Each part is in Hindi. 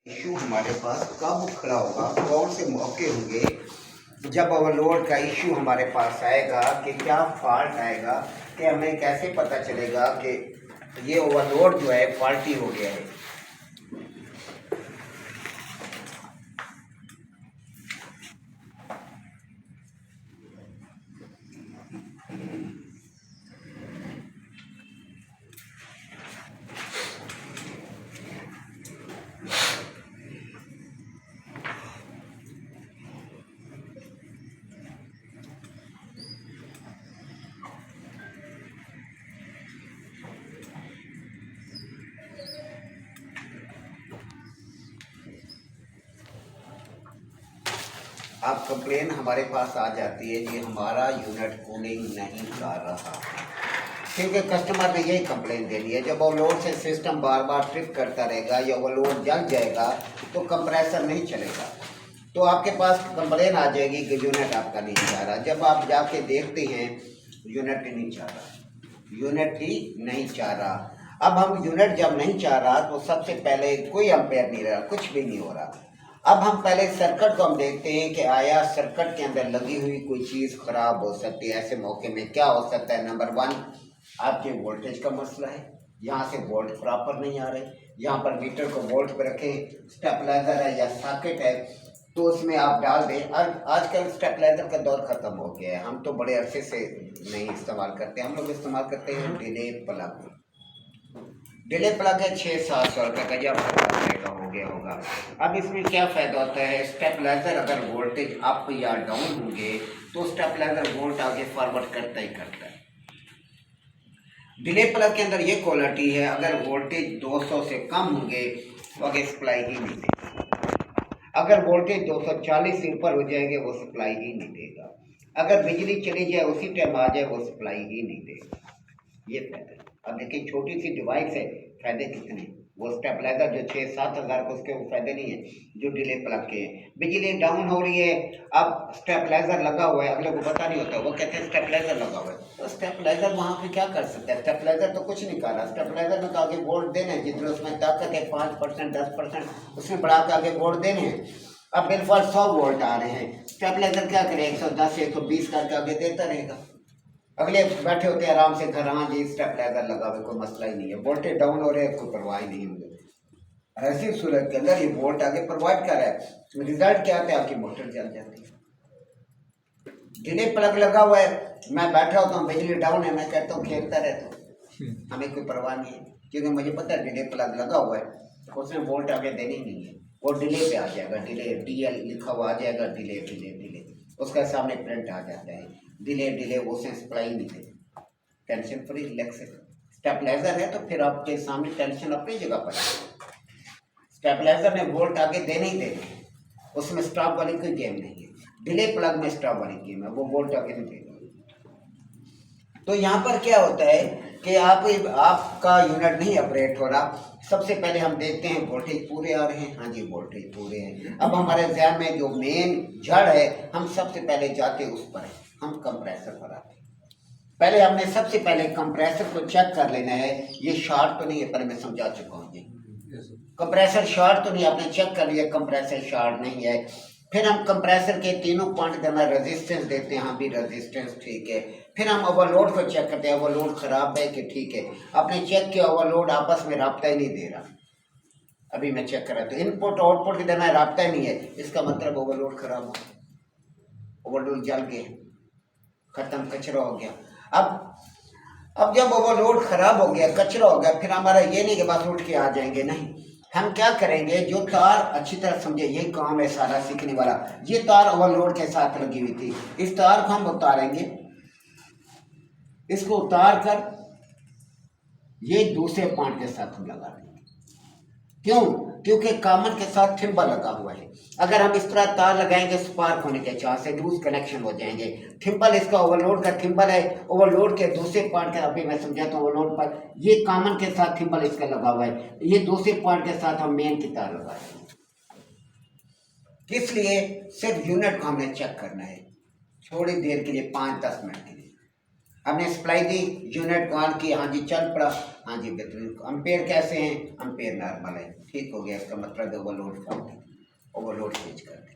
इशू हमारे पास कब खड़ा होगा, कौन से मौके होंगे जब ओवरलोड का इशू हमारे पास आएगा, कि क्या फॉल्ट आएगा, कि हमें कैसे पता चलेगा कि ये ओवरलोड जो है फॉल्टी हो गया है। अब कंप्लेन हमारे पास आ जाती है कि हमारा यूनिट कूलिंग नहीं कर रहा, क्योंकि कस्टमर ने यही कंप्लेन दे दी है। जब ओवरलोड से सिस्टम बार बार ट्रिप करता रहेगा या ओवरलोड जल जाएगा तो कंप्रेसर नहीं चलेगा, तो आपके पास कंप्लेन आ जाएगी कि यूनिट आपका नहीं जा रहा। जब आप जाके देखते हैं यूनिट ही नहीं चाह रहा, यूनिट ही नहीं चाह रहा। अब हम यूनिट जब नहीं चाह रहा तो सबसे पहले कोई अम्पेयर नहीं रहा, कुछ भी नहीं हो रहा। अब हम पहले सर्किट को हम देखते हैं कि आया सर्किट के अंदर लगी हुई कोई चीज़ खराब हो सकती है। ऐसे मौके में क्या हो सकता है? नंबर 1, आपके वोल्टेज का मसला है, यहाँ से वोल्ट प्रॉपर नहीं आ रहे। यहाँ पर मीटर को वोल्ट पर रखें, स्टेबलाइजर है या सॉकेट है तो उसमें आप डाल दें। और आजकल स्टेबलाइजर का दौर ख़त्म हो गया है, हम तो बड़े अरसे से नहीं इस्तेमाल करते। हम लोग इस्तेमाल करते हैं डिले प्लग। डिले प्लग है 600-700 रुपये का, या 50 रुपये का हो गया होगा। अब इसमें क्या फ़ायदा होता है? स्टेबलाइजर अगर वोल्टेज अप या डाउन होंगे तो स्टेबलाइजर वोल्ट आगे फॉरवर्ड करता ही करता है। डिले प्लग के अंदर ये क्वालिटी है, अगर वोल्टेज 200 से कम होंगे तो आगे सप्लाई ही नहीं देगा। अगर वोल्टेज 240 से ऊपर हो जाएंगे वो सप्लाई ही नहीं देगा। अगर बिजली चली जाए उसी टाइम आ जाए वो सप्लाई ही नहीं देगा। ये फायदा है। अब देखिए छोटी सी डिवाइस है, फायदे कितने। वो स्टेबलाइजर जो 6-7 हज़ार का, उसके वो फायदे नहीं है जो डिले प्लग के हैं। बिजली डाउन हो रही है, अब स्टेबलाइजर लगा हुआ है, अगले को पता नहीं होता, वो कहते हैं स्टेबलाइजर लगा हुआ है। तो स्टेबलाइजर वहाँ पे क्या कर सकता है? स्टेबलाइजर तो कुछ नहीं कर रहा। स्टेबलाइजर में तो आगे वोल्ट देने हैं, जितने उसमें ताकत है 5%, 10% उसमें बढ़ा के आगे वोल्ट देने हैं। अब बिल्कुल 100 वोल्ट आ रहे हैं, स्टेबलाइजर क्या करे? 110 120 करके आगे देता रहेगा। अगले बैठे होते हैं आराम से घर, हाँ जी स्टेबलाइजर लगा हुआ, कोई मसला ही नहीं है, वोल्टेज डाउन हो रहे हैं, कोई परवाह ही नहीं मुझे। ऐसी सूरत के अंदर ये वोल्ट आगे प्रोवाइड कर रहा है, रिजल्ट क्या आता है? आपकी मोटर जल जाती है। डिले प्लग लगा हुआ है, मैं बैठा होता हूँ, बिजली डाउन है, मैं कहता हूँ खेलता रहता हूँ, हमें कोई परवाह नहीं है, क्योंकि मुझे पता है डिले प्लग लगा हुआ है, उसमें वोल्ट आगे देनी नहीं है। वो डिले पे आ जाएगा, डिले DL लिखा हुआ आ जाएगा, डिले डिले डिले, उसका सामने प्रिंट आ जाता है, डिले डिले, वो से सप्लाई नहीं देगा। Tension free, relax. स्टेबलाइजर है तो फिर आपके सामने टेंशन अपनी जगह पर है। स्टेबलाइजर में वोल्ट आगे देने ही देने, उसमें स्टॉप वाली कोई गेम नहीं है। डिले प्लग में स्टॉप वाली गेम है, वो वोल्ट आगे नहीं देगा। तो यहाँ पर क्या होता है कि आपका यूनिट नहीं ऑपरेट हो रहा। सबसे पहले हम देखते हैं वोल्टेज पूरे आ रहे हैं, हाँ जी वोल्टेज पूरे हैं। अब हमारे ज़हन में जो मेन जड़ है, हम सबसे पहले जाते उस पर है, हम कंप्रेसर पर आते हैं। पहले हमने सबसे पहले कंप्रेसर को चेक कर लेना है, ये शॉर्ट तो नहीं है, पर मैं समझा चुका हूँ जी। कंप्रेसर शॉर्ट तो नहीं, आपने चेक कर लिया कंप्रेसर शॉर्ट नहीं है। फिर हम कंप्रेसर के तीनों पॉइंट देना रेजिस्टेंस देते हैं, हाँ भी रेजिस्टेंस ठीक है। फिर हम ओवरलोड को चेक करते हैं, ओवरलोड खराब है कि ठीक है। आपने चेक किया ओवरलोड आपस में राब्ता ही नहीं दे रहा, अभी मैं चेक कर रहा था इनपुट आउटपुट के देना राब्ता ही नहीं है, इसका मतलब ओवरलोड खराब हो गया, ओवरलोड जल गए, खत्म, कचरा हो गया। अब जब ओवरलोड खराब हो गया, कचरा हो गया, फिर हमारा ये नहीं कि बस उठ के आ जाएंगे, नहीं। हम क्या करेंगे? जो तार, अच्छी तरह समझे, ये काम है सारा सीखने वाला। ये तार ओवरलोड के साथ लगी हुई थी, इस तार को हम उतारेंगे, इसको उतार कर ये दूसरे पॉइंट के साथ हम लगा देंगे। क्यों? क्योंकि कॉमन के साथ थिम्बल लगा हुआ है। अगर हम इस तरह तार लगाएंगे, स्पार्क होने के चांस है, लूज कनेक्शन हो जाएंगे। थिम्बल इसका ओवरलोड का थिम्बल है, ओवरलोड के दूसरे पॉइंट का, अभी मैं समझाता हूँ ओवरलोड पर, ये कॉमन के साथ थिम्बल इसका लगा हुआ है, ये दूसरे पॉइंट के साथ हम मेन की तार लगा रहे हैं। किस लिए? सिर्फ यूनिट को हमने चेक करना है, थोड़ी देर के लिए, 5-10 मिनट के लिए। हमने सप्लाई दी, यूनिट को ऑन की, हाँ जी चल पड़ा, हाँ जी बेहतरीन। अम्पेयर कैसे हैं? अम्पेयर नॉर्मल है, ठीक हो गया। इसका मतलब ओवरलोड कम है, ओवरलोड चेंज कर देंगे।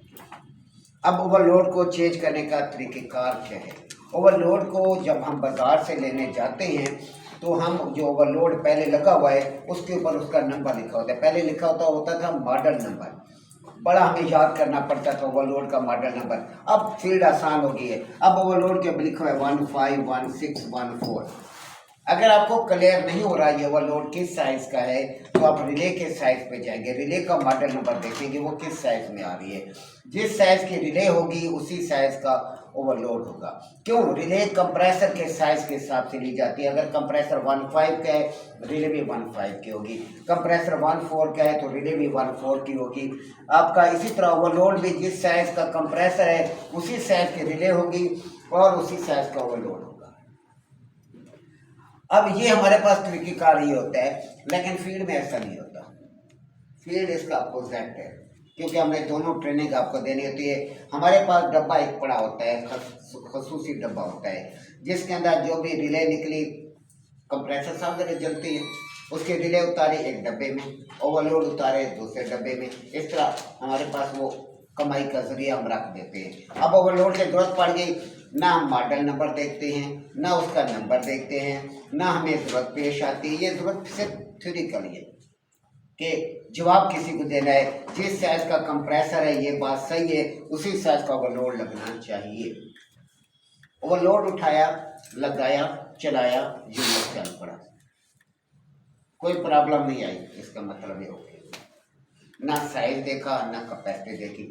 अब ओवरलोड को चेंज करने का तरीक़ेकार क्या है? ओवरलोड को जब हम बाज़ार से लेने जाते हैं तो हम जो ओवरलोड पहले लगा हुआ है उसके ऊपर उसका नंबर लिखा होता है। पहले लिखा होता था मॉडल नंबर, बड़ा हमें याद करना पड़ता था ओवरलोड का मॉडल नंबर। अब फील्ड आसान हो गई है, अब ओवरलोड के लिखा है 151614। अगर आपको क्लियर नहीं हो रहा है ये ओवरलोड किस साइज़ का है तो आप रिले के साइज़ पे जाएंगे, रिले का मॉडल नंबर देखेंगे वो किस साइज़ में आ रही है। जिस साइज़ की रिले होगी उसी साइज़ का ओवरलोड होगा। क्यों? रिले कंप्रेसर के साइज़ के हिसाब से ली जाती है। अगर कंप्रेसर 15 का है रिले भी 15 की होगी, कंप्रेसर 14 का है तो रिले भी 14 की होगी। आपका इसी तरह ओवरलोड भी जिस साइज़ का कंप्रेसर है उसी साइज़ की रिले होगी और उसी साइज़ का ओवरलोड होगा। अब ये हमारे पास तरीक़ेकार ये होता है, लेकिन फील्ड में ऐसा नहीं होता। फील्ड इसका अपोजिट है, क्योंकि हमने दोनों ट्रेनिंग आपको देनी होती है। हमारे पास डब्बा एक पड़ा होता है, खसूसी डब्बा होता है, जिसके अंदर जो भी रिले निकली, कंप्रेसर साहब जगह जलती है, उसके रिले उतारे एक डब्बे में, ओवरलोड उतारे दूसरे डब्बे में। इस तरह हमारे पास वो कमाई का जरिया हम रख देते हैं। अब ओवरलोड की जरूरत पड़ गई, ना हम मॉडल नंबर देखते हैं, ना उसका नंबर देखते हैं, ना हमें ज़रूरत पेश आती है। ये ज़रूरत सिर्फ थ्योरिकल है कि जवाब किसी को देना है, जिस साइज़ का कंप्रेसर है ये बात सही है, उसी साइज़ का ओवरलोड लगना चाहिए। ओवरलोड उठाया, लगाया, चलाया, यूनिट चल पड़ा, कोई प्रॉब्लम नहीं आई। इसका मतलब ये ओके, ना साइज देखा ना कैपेसिटी देखी।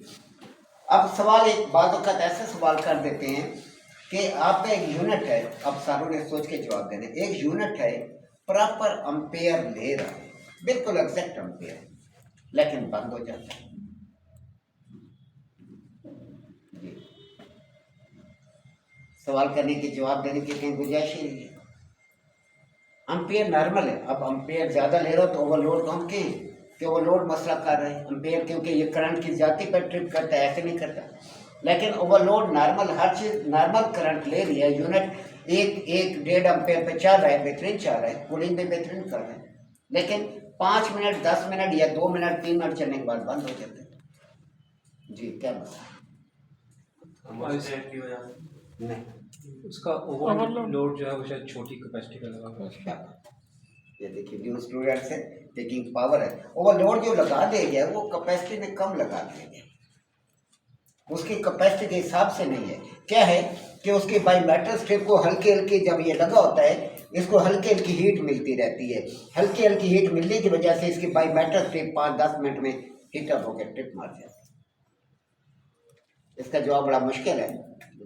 अब सवाल एक बाद वक्त ऐसे सवाल कर देते हैं कि आपका एक यूनिट है, अब सारों ने सोच के जवाब देने, एक यूनिट है प्रॉपर अम्पेयर ले रहा है, बिल्कुल एग्जैक्ट अम्पेयर, लेकिन बंद हो जाता है। जी, सवाल करने की जवाब देने की कहीं गुंजाइश ही नहीं है। अम्पेयर नॉर्मल है, अब अम्पेयर ज़्यादा ले रहा हो तो ओवरलोड को हम कहें कि ओवरलोड मसला कर रहे हैं अम्पेयर, क्योंकि ये करंट की जाति पर ट्रिप करता है, ऐसे नहीं करता। लेकिन ओवरलोड नॉर्मल, हर चीज़ नॉर्मल करंट ले रही है, यूनिट एक 1.5 अम्पेयर पे चल रहा है, बेहतरीन चल रहा है, कूलिंग भी बेहतरीन कर रहे हैं, लेकिन 5 मिनट 10 मिनट या 2 मिनट 3 मिनट चलने के बाद बंद हो जाते हैं। जी क्या मसला नहीं, उसका ओवरलोड जो है वो शायद छोटी कैपेसिटी का लगा हुआ है। ये देखिए न्यू स्टूडेंट्स है, टेकिंग पावर है। ओवरलोड जो लगा दिया गया वो कैपेसिटी में कम लगा दिया गया, उसकी कैपेसिटी के हिसाब से नहीं है। क्या है कि उसकी बाईमेटल स्ट्रिप को हल्के हल्के जब ये लगा होता है, इसको हल्की हल्की हीट मिलती रहती है। हल्की हल्की हीट मिलने की वजह से इसकी बाईमेटल स्ट्रिप 5-10 मिनट में हीटअप होकर ट्रिप मार जाती है। इसका जवाब बड़ा मुश्किल है,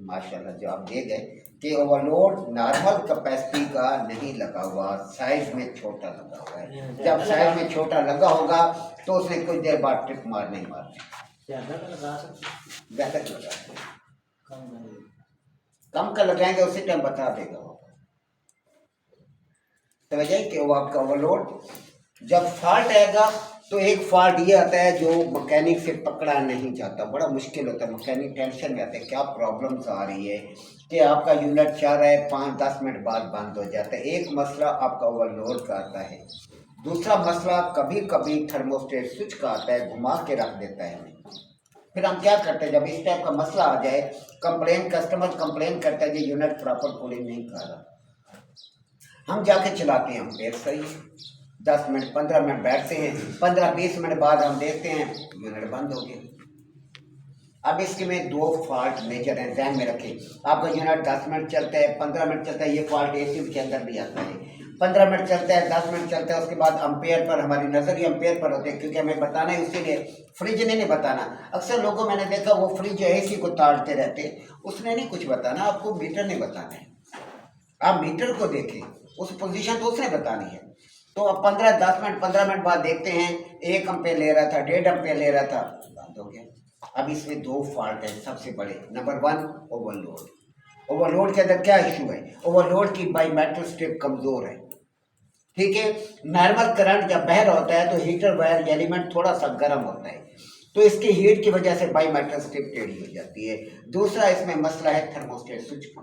माशाल्लाह जवाब दे गए कि ओवरलोड नॉर्मल कैपेसिटी का नहीं लगा हुआ, साइज में छोटा लगा हुआ है। जब साइज में छोटा लगा होगा तो उसने कुछ देर बाद ट्रिप मार नहीं मारनी, बेहतर लगा कम का लगाएंगे उसी टाइम बता देगा वो। समझे कि वो आपका ओवरलोड जब फॉल्ट आएगा तो एक फॉल्ट ये आता है जो मैकेनिक से पकड़ा नहीं जाता, बड़ा मुश्किल होता है। मैकेनिक टेंशन में आते हैं क्या प्रॉब्लम्स आ रही है कि आपका यूनिट चल रहा है 5-10 मिनट बाद बंद हो जाता है। एक मसला आपका ओवरलोड का आता है, दूसरा मसला कभी कभी थर्मोस्टेट स्विच का आता है, घुमा के रख देता है हमें। फिर हम क्या करते हैं, जब इस टाइप का मसला आ जाए, कस्टमर कंप्लेन करता है कि यूनिट प्रॉपर कूलिंग नहीं कर रहा, हम जाके चलाते हैं, हम देख सही 10 मिनट 15 मिनट बैठते हैं, 15-20 मिनट बाद हम देखते हैं यूनिट बंद हो गया। अब इसके में 2 फॉल्ट मेजर हैं, ध्यान में रखें। आपका यूनिट 10 मिनट चलता है, 15 मिनट चलता है, ये फॉल्ट एसी के अंदर भी आता है। 15 मिनट चलता है, 10 मिनट चलता है, उसके बाद अम्पेयर पर, हमारी नज़र ही अम्पेयर पर होती है, क्योंकि हमें बताना है, इसीलिए फ्रिज ने नहीं बताना। अक्सर लोगों मैंने देखा वो फ्रिज एसी को ताड़ते रहते, उसने नहीं कुछ बताना, आपको मीटर नहीं बताना है। आप मीटर को देखें, उस पोजीशन तो उसने बतानी है। तो अब 15-10 मिनट 15 मिनट बाद देखते हैं 1 अम्पेयर ले रहा था, 1.5 अम्पेयर ले रहा था, बंद हो गया। अब इसमें 2 फॉल्ट है सबसे बड़े। Number 1 overload. ओवरलोड के अंदर क्या इशू है, ओवरलोड की बाईमेटल स्ट्रिप कमज़ोर है, ठीक है। नॉर्मल करंट जब बह रहा होता है तो हीटर वायर एलिमेंट थोड़ा सा गर्म होता है, तो इसकी हीट की वजह से बाईमेटल स्ट्रिप टेढ़ी हो जाती है। दूसरा इसमें मसला है थर्मोस्टेट स्विच का।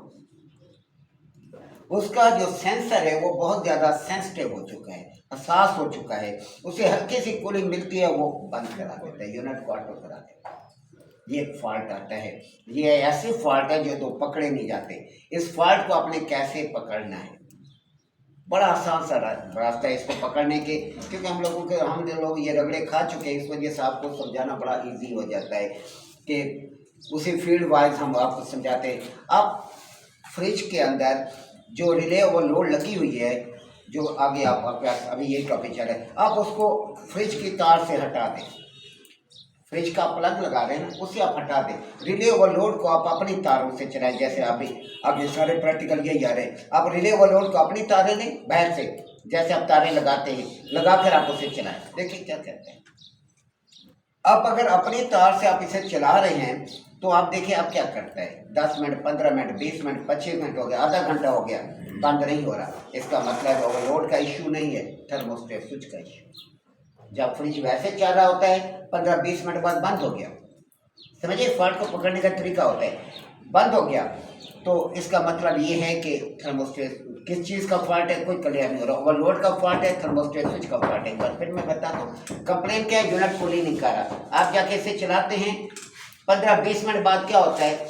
उसका जो सेंसर है वो बहुत ज़्यादा सेंसिटिव हो चुका है, हसास हो चुका है, उसे हल्की सी कूलिंग मिलती है वो बंद करा देता है, यूनिट को ऑटो करा देता है। ये एक फॉल्ट आता है। ये ऐसे फॉल्ट है जो तो पकड़े नहीं जाते। इस फॉल्ट को आपने कैसे पकड़ना है, बड़ा आसान सा रास्ता है इसको पकड़ने के, क्योंकि हम लोग ये रगड़े खा चुके हैं, इस वजह से आपको समझाना बड़ा इजी हो जाता है कि उसी फील्ड वाइज हम आपको समझाते हैं। आप फ्रिज के अंदर जो रिले ओवरलोड लगी हुई है, जो आगे आपके पास अभी ये टॉपिक चल रहा है, आप उसको फ्रिज की तार से हटा दें। फ्रिज का प्लग लगा रहे हैं ना, उसे आप हटा दें। रिले ओवरलोड को आप अपनी तारों से चलाएं, जैसे आप ये सारे प्रैक्टिकल यही आ रहे हैं। आप रिले ओवरलोड को अपनी तारें लें बाहर से, जैसे आप तारें लगाते हैं, लगाकर आप उसे चलाएं। देखिए क्या कहते हैं। अब अगर अपनी तार से आप इसे चला रहे हैं तो आप देखिए आप क्या करता है, 10 मिनट, 15 मिनट, 20 मिनट, 25 मिनट हो गया, आधा घंटा हो गया, बंद नहीं हो रहा। इसका मतलब ओवरलोड का इश्यू नहीं है, थर्मोस्टेट स्विच का इश्यू। जब फ्रिज वैसे चल रहा होता है, 15-20 मिनट बाद बंद हो गया, समझिए फॉल्ट को पकड़ने का तरीका होता है। बंद हो गया तो इसका मतलब ये है कि थर्मोस्टेट किस चीज़ का फॉल्ट है, कोई क्लियर नहीं हो रहा। ओवरलोड का फॉल्ट है, थर्मोस्टेट स्विच का फॉल्ट है। एक बार फिर मैं बताता हूँ कंप्लेन क्या है, यूनिट कूलिंग नहीं कर रहा। आप जाके इसे चलाते हैं, 15-20 मिनट बाद क्या होता है,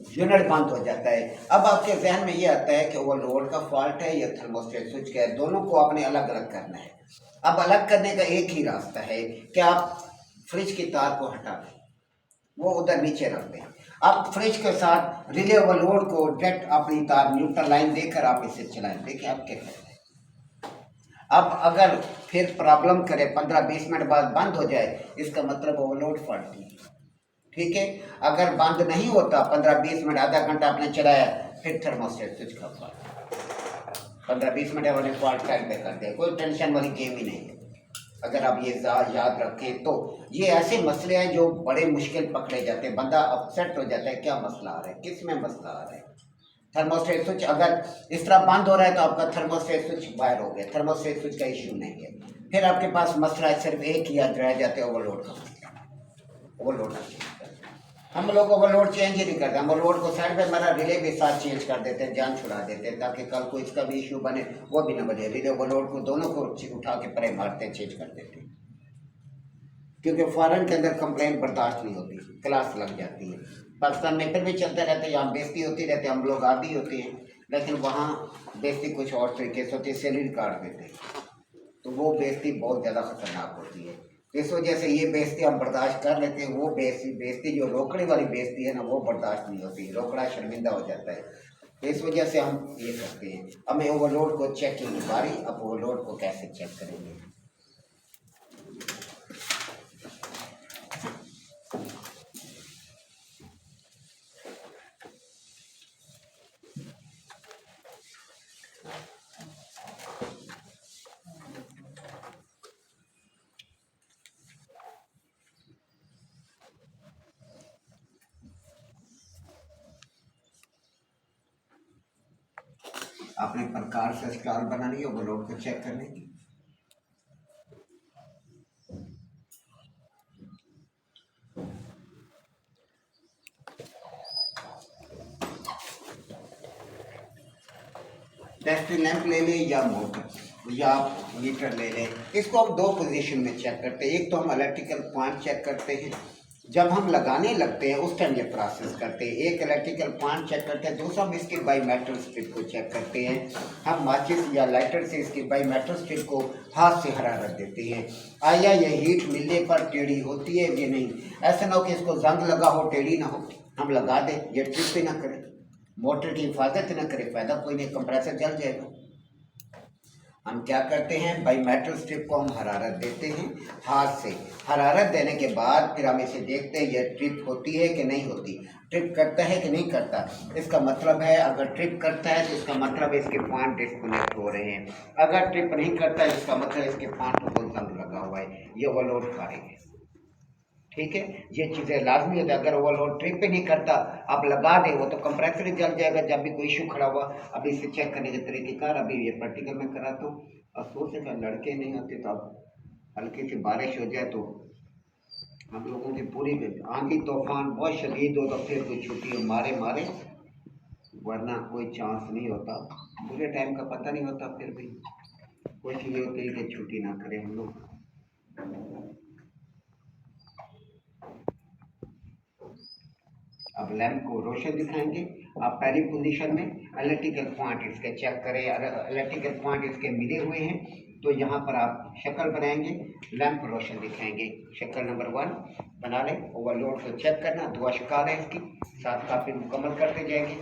यूनिट बंद हो जाता है। अब आपके जहन में ये आता है कि ओवरलोड का फॉल्ट है या थर्मोस्टेट स्विच का है, दोनों को आपने अलग अलग करना है। अब अलग करने का एक ही रास्ता है कि आप फ्रिज की तार को हटा दें, वो उधर नीचे रख दें। आप फ्रिज के साथ रिले ओवरलोड को डायरेक्ट अपनी तार न्यूट्रल लाइन देकर आप इसे चलाएं, देखिए आप क्या करते हैं। अब अगर फिर प्रॉब्लम करे, 15-20 मिनट बाद बंद हो जाए, इसका मतलब ओवरलोड फॉल्ट नहीं है, ठीक है। अगर बंद नहीं होता, 15-20 मिनट, आधा घंटा आपने चलाया, फिर थर्मोस्टेट स्विच का फॉल्ट। 15-20 मिनट वाले फॉल्ट टाइम पे कर दे, कोई टेंशन वाली गेम ही नहीं है। अगर आप ये याद रखें तो ये ऐसे मसले हैं जो बड़े मुश्किल पकड़े जाते हैं, बंदा अपसेट हो जाता है, क्या मसला आ रहा है, किस में मसला आ रहा है। थर्मोस्टेट स्विच अगर इस तरह बंद हो रहा है तो आपका थर्मोस्टेट स्विच वायर हो गया, थर्मोस्टेट स्विच का इश्यू नहीं है। फिर आपके पास मसला है सिर्फ एक ही याद रह जाता है, ओवरलोड का मसला। ओवरलोड हम लोग ओवरलोड चेंज ही नहीं करते, हम ओवरलोड को साइड पे हमारा रिले भी साथ चेंज कर देते हैं, जान छुड़ा देते हैं, ताकि कल को इसका भी इश्यू बने, वो भी ना बने। रिले ओवरलोड को दोनों को उठा के परे मारते हैं, चेंज कर देते हैं, क्योंकि फॉरेन के अंदर कंप्लेंट बर्दाश्त नहीं होती, क्लास लग जाती है। पाकिस्तान में फिर भी चलते रहते हैं, यहाँ बेइज्जती होती रहती है, हम लोग आदी होते हैं, लेकिन वहाँ बेइज्जती कुछ और तरीके से होती है, सैलरी काट देते हैं, तो वो बेइज्जती बहुत ज़्यादा खतरनाक होती है। इस वजह से ये बेइज्जती हम बर्दाश्त कर लेते हैं, वो बेइज्जती जो रोकड़े वाली बेइज्जती है ना, वो बर्दाश्त नहीं होती, रोकड़ा शर्मिंदा हो जाता है। तो इस वजह से हम ये करते हैं। हमें ओवरलोड को चेक की बारी, अब ओवरलोड को कैसे चेक करेंगे। अपने प्रकार से स्टॉल बनानी है, ओवरलोड को चेक करने की। टेस्ट लैंप ले लें या मोटर या मीटर ले लें, इसको हम दो पोजीशन में चेक करते हैं। एक तो हम इलेक्ट्रिकल पॉइंट चेक करते हैं, जब हम लगाने लगते हैं उस टाइम ये प्रोसेस करते हैं। एक इलेक्ट्रिकल पॉइंट चेक करते हैं, दूसरा हम इसके बाईमेटल स्ट्रिप को चेक करते हैं। हम माचिस या लाइटर से इसकी बाईमेटल स्ट्रिप को हाथ से हरारत देते हैं, आया ये हीट मिलने पर टेढ़ी होती है ये नहीं। ऐसा ना हो कि इसको जंग लगा हो, टेढ़ी ना हो, हम लगा दें, ये ट्रिप भी ना करें, मोटर की हिफाजत ना करे, फायदा कोई नहीं, कंप्रेसर जल जाएगा। हम क्या करते हैं, बाईमेटल स्ट्रिप को हम हरारत देते हैं हाथ से। हरारत देने के बाद फिर हम इसे देखते हैं ये ट्रिप होती है कि नहीं होती, ट्रिप करता है कि नहीं करता। इसका मतलब है अगर ट्रिप करता है तो इसका मतलब इसके पॉइंट डिस्कनेक्ट हो रहे हैं, अगर ट्रिप नहीं करता है इसका मतलब इसके पॉइंट को जंग लगा हुआ है, ये ओवरलोड करेंगे। ठीक है, ये चीज़ें लाजमी होती है। अगर ओवरलोड ट्रिप पे नहीं करता, आप लगा दें, वो तो कंप्रेसर ही जल जाएगा जब भी कोई इशू खड़ा हुआ। अभी इसे चेक करने के तरीक़ेकार अभी ये प्रैक्टिकल में कराता हूँ। अफसोस है कि लड़के नहीं होते, तो अब हल्की सी बारिश हो जाए तो हम लोगों की पूरी आंधी तूफान बहुत शदीद हो तो फिर कोई छुट्टी मारे वरना कोई चांस नहीं होता, पूरे टाइम का पता नहीं होता, फिर भी कोशिश ये होती है कि छुट्टी ना करें हम लोग। अब लैंप को रोशन दिखाएंगे। आप पहली पोजीशन में इलेक्ट्रिकल पॉइंट इसके चेक करें, अगर इलेक्ट्रिकल पॉइंट इसके मिले हुए हैं तो यहाँ पर आप शक्ल बनाएंगे, लैंप रोशन दिखाएंगे। शक्ल नंबर 1 बना लें। ओवरलोड को चेक करना, 2 अशकाल है इसकी, 7 कापी मुकम्मल करते जाएंगे।